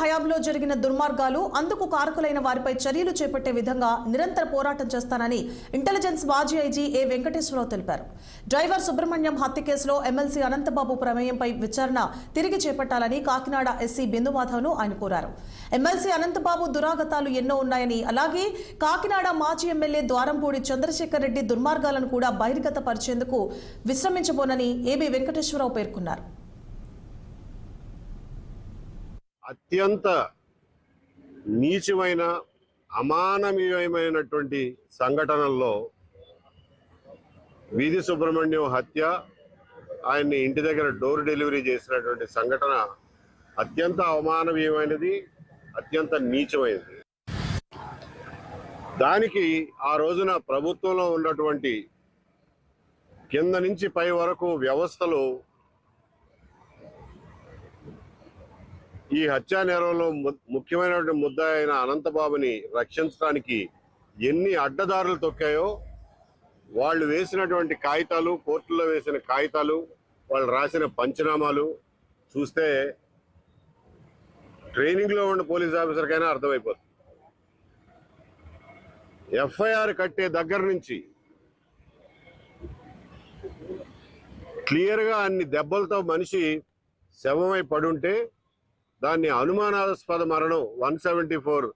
హయాంలో జరిగిన దుర్మార్గాలు, అందుకు కారకులైన వారిపై చర్యలు చేపట్టే విధంగా నిరంతర పోరాటం చేస్తానని ఇంటెలిజెన్స్ మాజీ ఐజీ ఏ వెంకటేశ్వరరావు తెలిపారు. డ్రైవర్ సుబ్రహ్మణ్యం హత్య కేసులో ఎమ్మెల్సీ అనంతబాబు ప్రమేయంపై విచారణ తిరిగి చేపట్టాలని కాకినాడ ఎస్సీ బిందుమాధవ్ను ఆయన కోరారు. ఎమ్మెల్సీ అనంతబాబు దురాగతాలు ఎన్నో ఉన్నాయని, అలాగే కాకినాడ మాజీ ఎమ్మెల్యే ద్వారంపూడి చంద్రశేఖర్ రెడ్డి దుర్మార్గాలను కూడా బహిర్గత పరిచేందుకు విశ్రమించబోనని ఏబీ వెంకటేశ్వరరావు పేర్కొన్నారు. అత్యంత నీచమైన అమానవీయమైనటువంటి సంఘటనల్లో వీధి సుబ్రహ్మణ్యం హత్య, ఆయన్ని ఇంటి దగ్గర డోర్ డెలివరీ చేసినటువంటి సంఘటన అత్యంత అమానవీయమైనది, అత్యంత నీచమైనది. దానికి ఆ రోజున ప్రభుత్వంలో ఉన్నటువంటి కింద నుంచి పై వరకు వ్యవస్థలు ఈ హత్యా నేరంలో ముఖ్యమైనటువంటి ముద్దాయి అయిన అనంతబాబుని రక్షించడానికి ఎన్ని అడ్డదారులు తొక్కాయో, వాళ్ళు వేసినటువంటి కాగితాలు, కోర్టులో వేసిన కాగితాలు, వాళ్ళు రాసిన పంచనామాలు చూస్తే ట్రైనింగ్లో ఉన్న పోలీస్ ఆఫీసర్కైనా అర్థమైపోతుంది. ఎఫ్ఐఆర్ కట్టే దగ్గర నుంచి క్లియర్గా అన్ని దెబ్బలతో మనిషి శవమై పడుంటే దాన్ని అనుమానాస్పద మరణం 174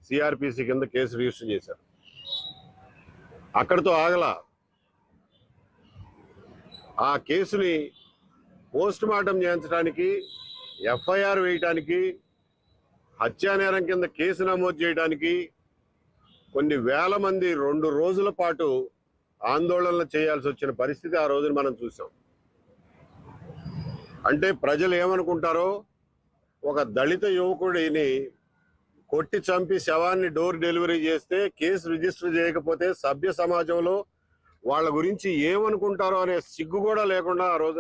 సిఆర్పిసి కింద కేసు రిజిస్టర్ చేశారు. అక్కడితో ఆగల. ఆ కేసుని పోస్ట్ మార్టం చేయించడానికి, ఎఫ్ఐఆర్ వేయటానికి, హత్యానేరం కింద కేసు నమోదు చేయడానికి కొన్ని వేల మంది 2 రోజుల పాటు ఆందోళనలు చేయాల్సి వచ్చిన పరిస్థితి ఆ రోజున మనం చూసాం. అంటే ప్రజలు ఏమనుకుంటారో, ఒక దళిత యువకుడిని కొట్టి చంపి శవాన్ని డోర్ డెలివరీ చేస్తే కేసు రిజిస్టర్ చేయకపోతే సభ్య సమాజంలో వాళ్ళ గురించి ఏమనుకుంటారో అనే సిగ్గు కూడా లేకుండా ఆ రోజు